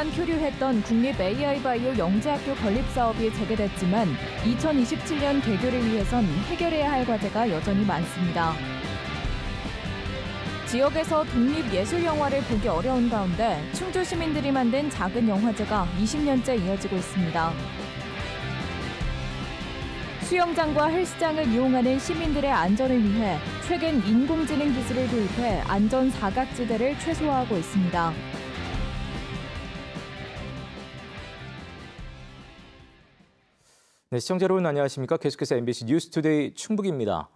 5년간 표류했던 국립 AI 바이오 영재학교 건립 사업이 재개됐지만 2027년 개교를 위해선 해결해야 할 과제가 여전히 많습니다. 지역에서 독립예술영화를 보기 어려운 가운데 충주 시민들이 만든 작은 영화제가 20년째 이어지고 있습니다. 수영장과 헬스장을 이용하는 시민들의 안전을 위해 최근 인공지능 기술을 도입해 안전 사각지대를 최소화하고 있습니다. 네, 시청자 여러분 안녕하십니까? 계속해서 MBC 뉴스투데이 충북입니다.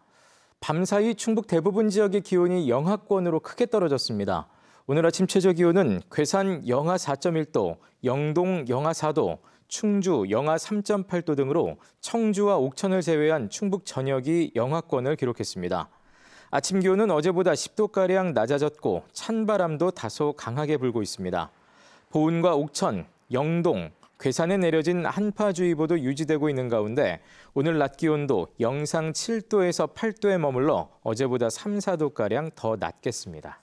밤사이 충북 대부분 지역의 기온이 영하권으로 크게 떨어졌습니다. 오늘 아침 최저 기온은 괴산 영하 4.1도, 영동 영하 4도, 충주 영하 3.8도 등으로 청주와 옥천을 제외한 충북 전역이 영하권을 기록했습니다. 아침 기온은 어제보다 10도가량 낮아졌고 찬바람도 다소 강하게 불고 있습니다. 보은과 옥천, 영동, 괴산에 내려진 한파주의보도 유지되고 있는 가운데 오늘 낮 기온도 영상 7도에서 8도에 머물러 어제보다 3, 4도가량 더 낮겠습니다.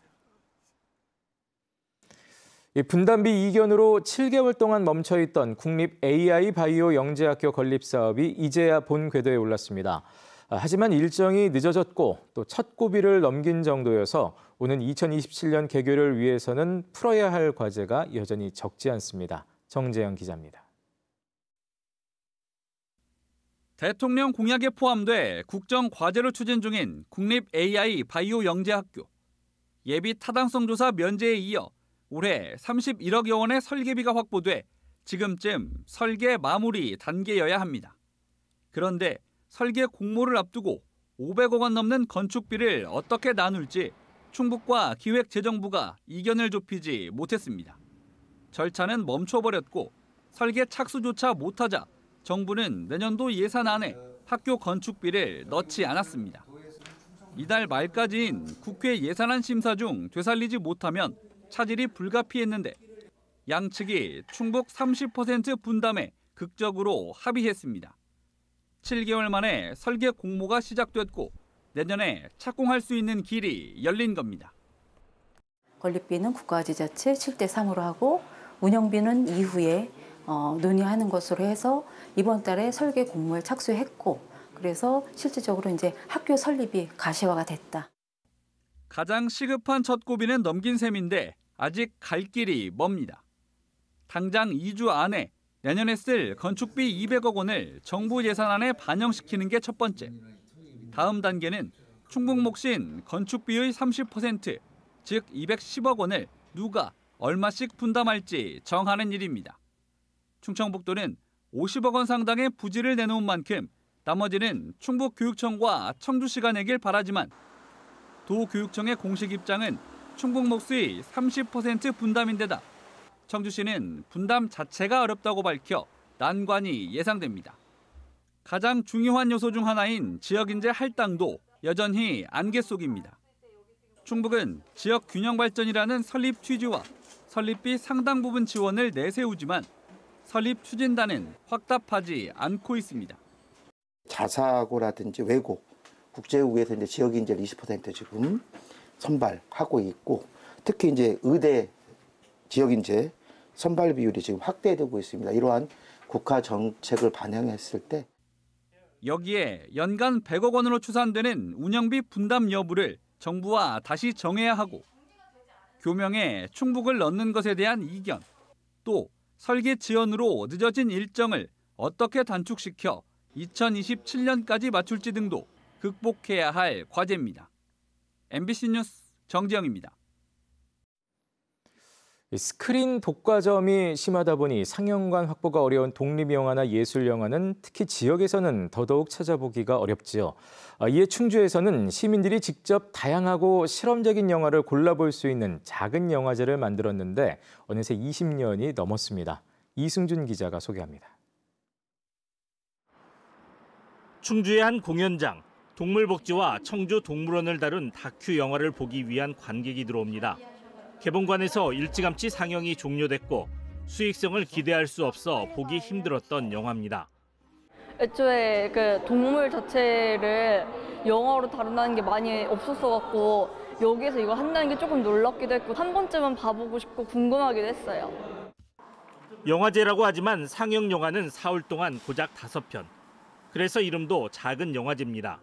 분담비 이견으로 7개월 동안 멈춰있던 국립 AI 바이오 영재학교 건립 사업이 이제야 본 궤도에 올랐습니다. 하지만 일정이 늦어졌고 또 첫 고비를 넘긴 정도여서 오는 2027년 개교를 위해서는 풀어야 할 과제가 여전히 적지 않습니다. 정재영 기자입니다. 대통령 공약에 포함돼 국정 과제로 추진 중인 국립 AI 바이오 영재학교. 예비 타당성 조사 면제에 이어 올해 31억여 원의 설계비가 확보돼 지금쯤 설계 마무리 단계여야 합니다. 그런데 설계 공모를 앞두고 500억 원 넘는 건축비를 어떻게 나눌지 충북과 기획재정부가 이견을 좁히지 못했습니다. 절차는 멈춰버렸고 설계 착수조차 못하자 정부는 내년도 예산 안에 학교 건축비를 넣지 않았습니다. 이달 말까지인 국회 예산안 심사 중 되살리지 못하면 차질이 불가피했는데 양측이 충북 30% 분담에 극적으로 합의했습니다. 7개월 만에 설계 공모가 시작됐고 내년에 착공할 수 있는 길이 열린 겁니다. 건립비는 국가지자체 7대 3으로 하고 운영비는 이후에 논의하는 것으로 해서 이번 달에 설계 공모에 착수했고 그래서 실질적으로 이제 학교 설립이 가시화가 됐다. 가장 시급한 첫 고비는 넘긴 셈인데 아직 갈 길이 멉니다. 당장 2주 안에 내년에 쓸 건축비 200억 원을 정부 예산안에 반영시키는 게 첫 번째. 다음 단계는 충북 몫인 건축비의 30%, 즉 210억 원을 누가 얼마씩 분담할지 정하는 일입니다. 충청북도는 50억 원 상당의 부지를 내놓은 만큼 나머지는 충북교육청과 청주시가 내길 바라지만 도교육청의 공식 입장은 충북 몫의 30% 분담인데다 청주시는 분담 자체가 어렵다고 밝혀 난관이 예상됩니다. 가장 중요한 요소 중 하나인 지역인재 할당도 여전히 안개 속입니다. 충북은 지역 균형 발전이라는 설립 취지와 설립비 상당 부분 지원을 내세우지만 설립 추진단은 확답하지 않고 있습니다. 자사고라든지 외고, 국제국에서 이제 지역인재를 20% 지금 선발하고 있고 특히 이제 의대 지역인재 선발 비율이 지금 확대되고 있습니다. 이러한 국가 정책을 반영했을 때 여기에 연간 100억 원으로 추산되는 운영비 분담 여부를 정부와 다시 정해야 하고 교명에 충북을 넣는 것에 대한 이견, 또 설계 지연으로 늦어진 일정을 어떻게 단축시켜 2027년까지 맞출지 등도 극복해야 할 과제입니다. MBC 뉴스 정재영입니다. 스크린 독과점이 심하다 보니 상영관 확보가 어려운 독립영화나 예술영화는 특히 지역에서는 더더욱 찾아보기가 어렵지요. 이에 충주에서는 시민들이 직접 다양하고 실험적인 영화를 골라볼 수 있는 작은 영화제를 만들었는데 어느새 20년이 넘었습니다. 이승준 기자가 소개합니다. 충주의 한 공연장, 동물복지와 청주 동물원을 다룬 다큐 영화를 보기 위한 관객이 들어옵니다. 개봉관에서 일찌감치 상영이 종료됐고 수익성을 기대할 수 없어 보기 힘들었던 영화입니다. 애초에 그 동물 자체를 영화로 다룬다는 게 많이 없었어갖고 여기서 이거 한다는 게 조금 놀랍기도 했고 한 번쯤은 봐보고 싶고 궁금하기도 했어요. 영화제라고 하지만 상영 영화는 사흘 동안 고작 5편. 그래서 이름도 작은 영화제입니다.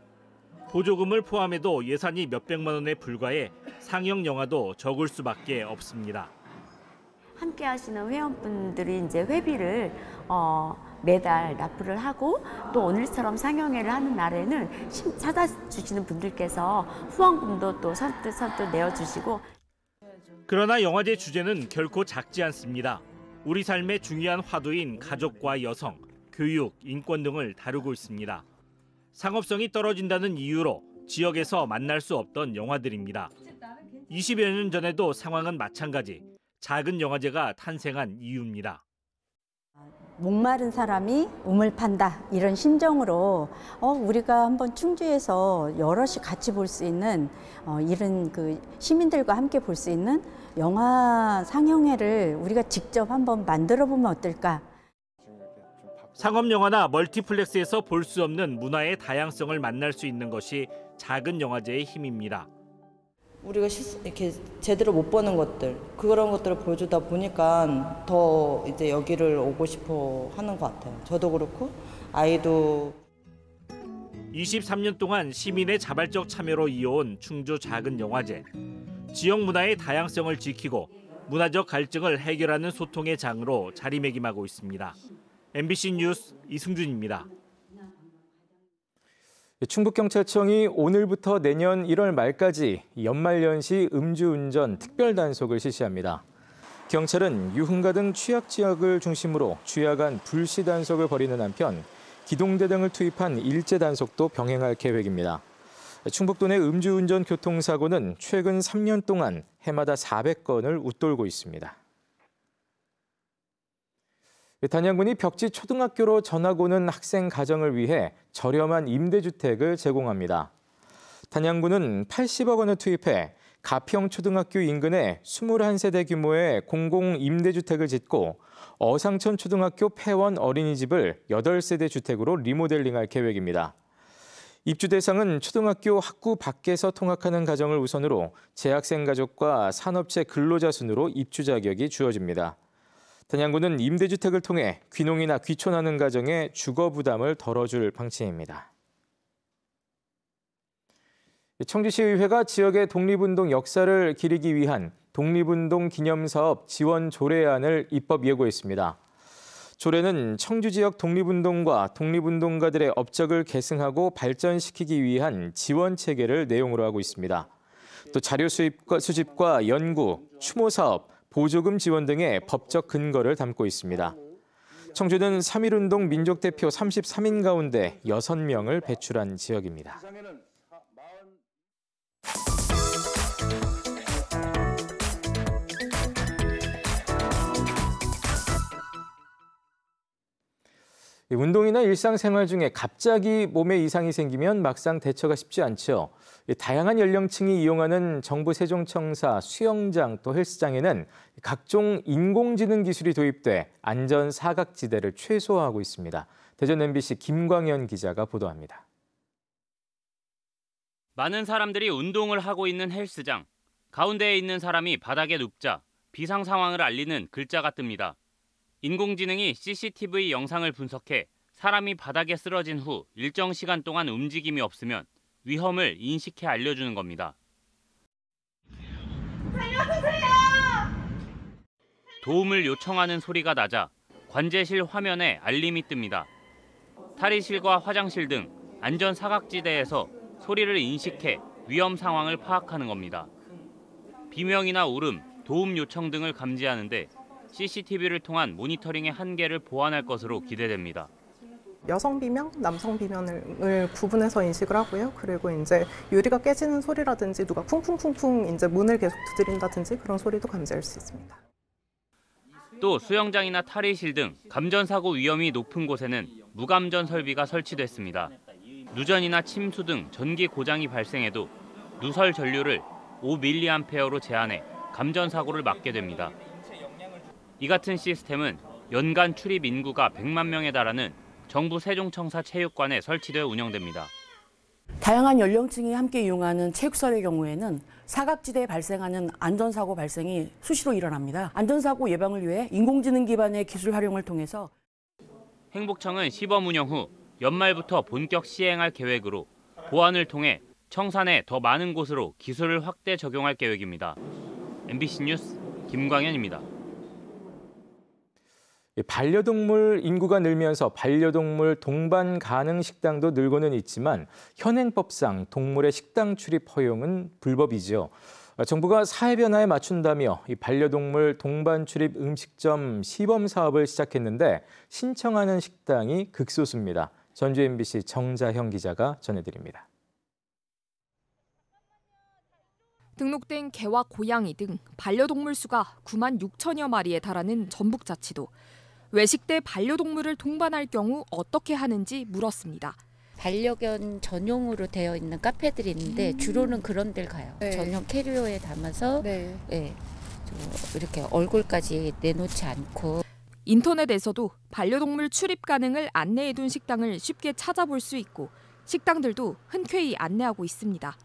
보조금을 포함해도 예산이 몇백만 원에 불과해 상영 영화도 적을 수밖에 없습니다. 함께 하시는 회원분들이 이제 회비를 매달 납부를 하고 또 오늘처럼 상영회를 하는 날에는 찾아주시는 분들께서 후원금도 또 선뜻 내어주시고. 그러나 영화제 주제는 결코 작지 않습니다. 우리 삶의 중요한 화두인 가족과 여성, 교육, 인권 등을 다루고 있습니다. 상업성이 떨어진다는 이유로 지역에서 만날 수 없던 영화들입니다. 20여 년 전에도 상황은 마찬가지. 작은 영화제가 탄생한 이유입니다. 목마른 사람이 우물 판다 이런 심정으로 우리가 한번 충주에서 여럿이 같이 볼 수 있는 이런 그 시민들과 함께 볼 수 있는 영화 상영회를 우리가 직접 한번 만들어 보면 어떨까? 상업영화나 멀티플렉스에서 볼 수 없는 문화의 다양성을 만날 수 있는 것이 작은 영화제의 힘입니다. 우리가 이렇게 제대로 못 보는 것들, 그런 것들을 보여주다 보니까 더 이제 여기를 오고 싶어 하는 것 같아요. 저도 그렇고 아이도. 23년 동안 시민의 자발적 참여로 이어온 충주 작은 영화제. 지역 문화의 다양성을 지키고 문화적 갈증을 해결하는 소통의 장으로 자리매김하고 있습니다. MBC 뉴스 이승준입니다. 충북경찰청이 오늘부터 내년 1월 말까지 연말연시 음주운전 특별단속을 실시합니다. 경찰은 유흥가 등 취약 지역을 중심으로 주야간 불시 단속을 벌이는 한편 기동대 등을 투입한 일제 단속도 병행할 계획입니다. 충북도 내 음주운전 교통사고는 최근 3년 동안 해마다 400건을 웃돌고 있습니다. 단양군이 벽지 초등학교로 전학 오는 학생 가정을 위해 저렴한 임대주택을 제공합니다. 단양군은 80억 원을 투입해 가평 초등학교 인근에 21세대 규모의 공공 임대주택을 짓고 어상천 초등학교 폐원 어린이집을 8세대 주택으로 리모델링할 계획입니다. 입주 대상은 초등학교 학구 밖에서 통학하는 가정을 우선으로 재학생 가족과 산업체 근로자 순으로 입주 자격이 주어집니다. 단양군은 임대주택을 통해 귀농이나 귀촌하는 가정의 주거 부담을 덜어줄 방침입니다. 청주시의회가 지역의 독립운동 역사를 기리기 위한 독립운동 기념사업 지원 조례안을 입법 예고했습니다. 조례는 청주 지역 독립운동과 독립운동가들의 업적을 계승하고 발전시키기 위한 지원 체계를 내용으로 하고 있습니다. 또 자료 수집과 연구, 추모 사업, 보조금 지원 등의 법적 근거를 담고 있습니다. 청주는 3.1운동 민족대표 33인 가운데 6명을 배출한 지역입니다. 운동이나 일상생활 중에 갑자기 몸에 이상이 생기면 막상 대처가 쉽지 않죠. 다양한 연령층이 이용하는 정부 세종청사 수영장 또 헬스장에는 각종 인공지능 기술이 도입돼 안전 사각지대를 최소화하고 있습니다. 대전 MBC 김광현 기자가 보도합니다. 많은 사람들이 운동을 하고 있는 헬스장. 가운데에 있는 사람이 바닥에 눕자 비상 상황을 알리는 글자가 뜹니다. 인공지능이 CCTV 영상을 분석해 사람이 바닥에 쓰러진 후 일정 시간 동안 움직임이 없으면 위험을 인식해 알려주는 겁니다. 살려주세요! 도움을 요청하는 소리가 나자 관제실 화면에 알림이 뜹니다. 탈의실과 화장실 등 안전 사각지대에서 소리를 인식해 위험 상황을 파악하는 겁니다. 비명이나 울음, 도움 요청 등을 감지하는데 CCTV를 통한 모니터링의 한계를 보완할 것으로 기대됩니다. 여성 비명, 남성 비명을 구분해서 인식을 하고요. 그리고 이제 유리가 깨지는 소리라든지 누가 쿵쿵쿵쿵 이제 문을 계속 두드린다든지 그런 소리도 감지할 수 있습니다. 또 수영장이나 탈의실 등 감전 사고 위험이 높은 곳에는 무감전 설비가 설치됐습니다. 누전이나 침수 등 전기 고장이 발생해도 누설 전류를 5mA로 제한해 감전 사고를 막게 됩니다. 이 같은 시스템은 연간 출입 인구가 100만 명에 달하는 정부 세종청사 체육관에 설치되어 운영됩니다. 다양한 연령층이 함께 이용하는 체육시설의 경우에는 사각지대에 발생하는 안전사고 발생이 수시로 일어납니다. 안전사고 예방을 위해 인공지능 기반의 기술 활용을 통해서 행복청은 시범 운영 후 연말부터 본격 시행할 계획으로 보완을 통해 청산의 더 많은 곳으로 기술을 확대 적용할 계획입니다. MBC 뉴스 김광현입니다. 반려동물 인구가 늘면서 반려동물 동반 가능 식당도 늘고는 있지만 현행법상 동물의 식당 출입 허용은 불법이죠. 정부가 사회 변화에 맞춘다며 이 반려동물 동반 출입 음식점 시범 사업을 시작했는데 신청하는 식당이 극소수입니다. 전주 MBC 정자형 기자가 전해드립니다. 등록된 개와 고양이 등 반려동물 수가 9만 6천여 마리에 달하는 전북자치도 외식 때 반려동물을 동반할 경우 어떻게 하는지 물었습니다. 반려견 전용으로 되어 있는 카페들이 있는데 주로는 그런 데를 가요. 네. 전용 캐리어에 담아서 네. 네, 이렇게 얼굴까지 내놓지 않고. 인터넷에서도 반려동물 출입 가능을 안내해둔 식당을 쉽게 찾아볼 수 있고 식당들도 흔쾌히 안내하고 있습니다.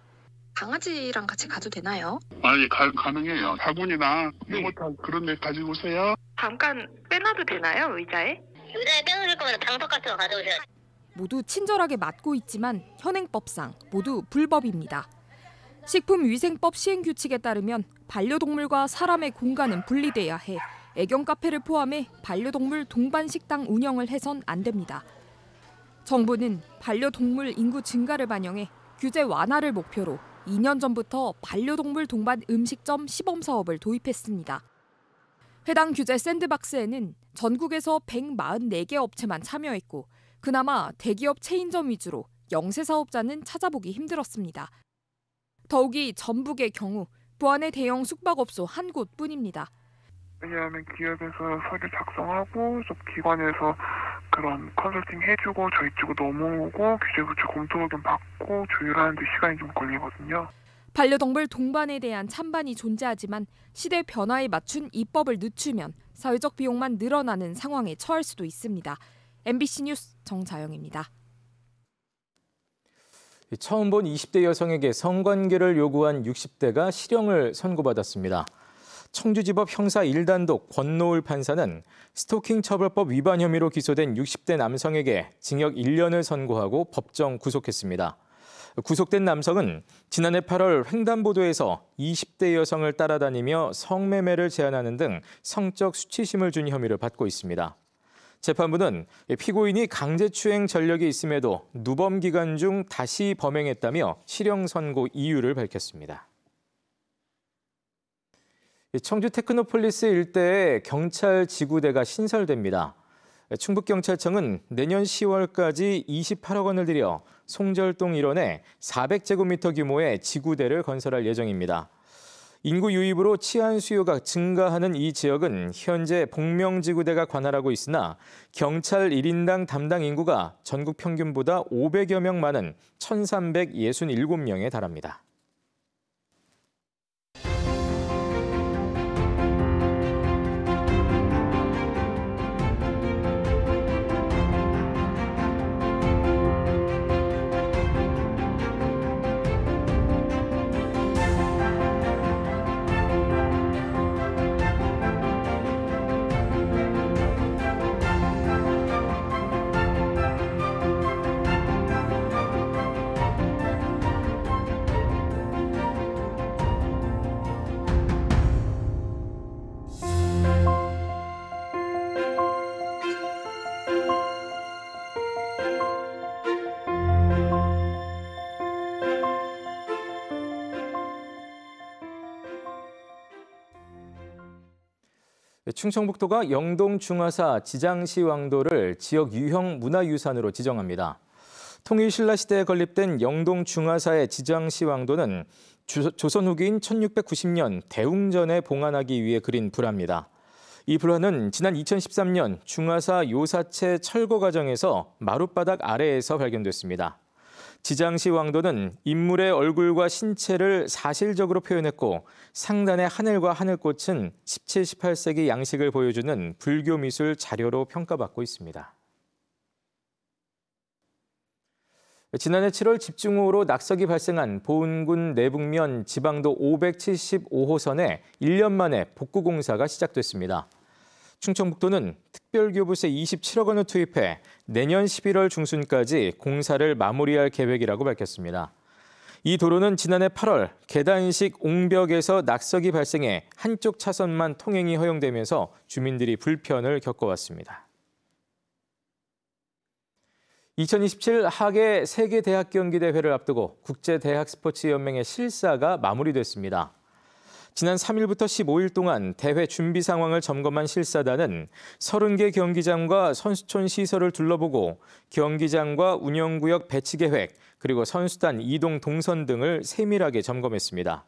강아지랑 같이 가도 되나요? 아니, 가능해요. 바구니나 이런 거 다 그런 데 가지고 오세요. 잠깐 빼놔도 되나요, 의자에? 의자에 빼놓을 거면 방석 같은 거 가져오세요. 모두 친절하게 맡고 있지만 현행법상 모두 불법입니다. 식품위생법 시행규칙에 따르면 반려동물과 사람의 공간은 분리돼야 해 애견 카페를 포함해 반려동물 동반 식당 운영을 해선 안 됩니다. 정부는 반려동물 인구 증가를 반영해 규제 완화를 목표로 2년 전부터 반려동물 동반 음식점 시범 사업을 도입했습니다. 해당 규제 샌드박스에는 전국에서 144개 업체만 참여했고 그나마 대기업 체인점 위주로 영세 사업자는 찾아보기 힘들었습니다. 더욱이 전북의 경우 부안의 대형 숙박업소 한 곳뿐입니다. 왜냐하면 기업에서 서류 작성하고 기관에서 그런 컨설팅 해주고 저희 쪽으로 넘어오고 규제부처 검토 의견 받고 조율하는 데 시간이 좀 걸리거든요. 반려동물 동반에 대한 찬반이 존재하지만 시대 변화에 맞춘 입법을 늦추면 사회적 비용만 늘어나는 상황에 처할 수도 있습니다. MBC 뉴스 정자영입니다. 처음 본 20대 여성에게 성관계를 요구한 60대가 실형을 선고받았습니다. 청주지법 형사 1단독 권노을 판사는 스토킹 처벌법 위반 혐의로 기소된 60대 남성에게 징역 1년을 선고하고 법정 구속했습니다. 구속된 남성은 지난해 8월 횡단보도에서 20대 여성을 따라다니며 성매매를 제안하는 등 성적 수치심을 준 혐의를 받고 있습니다. 재판부는 피고인이 강제추행 전력이 있음에도 누범 기간 중 다시 범행했다며 실형 선고 이유를 밝혔습니다. 청주 테크노폴리스 일대에 경찰 지구대가 신설됩니다. 충북경찰청은 내년 10월까지 28억 원을 들여 송절동 일원에 400제곱미터 규모의 지구대를 건설할 예정입니다. 인구 유입으로 치안 수요가 증가하는 이 지역은 현재 복명지구대가 관할하고 있으나 경찰 1인당 담당 인구가 전국 평균보다 500여 명 많은 1,367명에 달합니다. 충청북도가 영동 중화사 지장시왕도를 지역 유형 문화유산으로 지정합니다. 통일신라시대에 건립된 영동 중화사의 지장시왕도는 조선 후기인 1690년 대웅전에 봉안하기 위해 그린 불화입니다. 이 불화는 지난 2013년 중화사 요사체 철거 과정에서 마룻바닥 아래에서 발견됐습니다. 지장시 왕도는 인물의 얼굴과 신체를 사실적으로 표현했고 상단의 하늘과 하늘꽃은 17, 18세기 양식을 보여주는 불교 미술 자료로 평가받고 있습니다. 지난해 7월 집중호우로 낙석이 발생한 보은군 내북면 지방도 575호선에 1년 만에 복구 공사가 시작됐습니다. 충청북도는 특별교부세 27억 원을 투입해 내년 11월 중순까지 공사를 마무리할 계획이라고 밝혔습니다. 이 도로는 지난해 8월 계단식 옹벽에서 낙석이 발생해 한쪽 차선만 통행이 허용되면서 주민들이 불편을 겪어왔습니다. 2027 하계 세계대학 경기대회를 앞두고 국제대학스포츠연맹의 실사가 마무리됐습니다. 지난 3일부터 15일 동안 대회 준비 상황을 점검한 실사단은 30개 경기장과 선수촌 시설을 둘러보고 경기장과 운영구역 배치 계획, 그리고 선수단 이동 동선 등을 세밀하게 점검했습니다.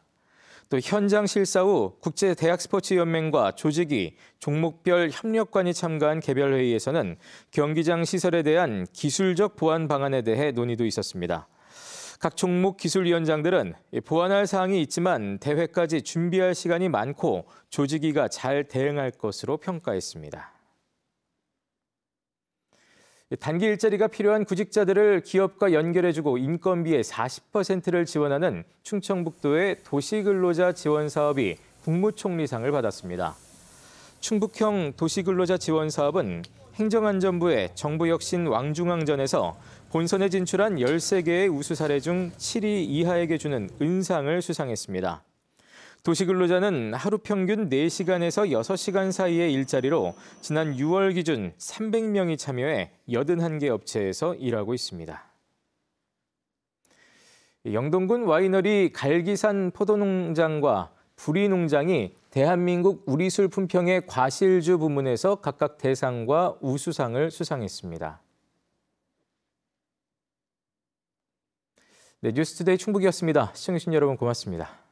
또 현장 실사 후 국제대학스포츠연맹과 조직위, 종목별 협력관이 참가한 개별회의에서는 경기장 시설에 대한 기술적 보완 방안에 대해 논의도 있었습니다. 각 종목 기술위원장들은 보완할 사항이 있지만 대회까지 준비할 시간이 많고 조직위가 잘 대응할 것으로 평가했습니다. 단기 일자리가 필요한 구직자들을 기업과 연결해주고 인건비의 40%를 지원하는 충청북도의 도시근로자 지원 사업이 국무총리상을 받았습니다. 충북형 도시근로자 지원 사업은 행정안전부의 정부혁신 왕중왕전에서 본선에 진출한 13개의 우수 사례 중 7위 이하에게 주는 은상을 수상했습니다. 도시근로자는 하루 평균 4시간에서 6시간 사이의 일자리로 지난 6월 기준 300명이 참여해 81개 업체에서 일하고 있습니다. 영동군 와이너리 갈기산 포도농장과 부리농장이 대한민국 우리술 품평의 과실주 부문에서 각각 대상과 우수상을 수상했습니다. 네, 뉴스투데이 충북이었습니다. 시청해주신 여러분 고맙습니다.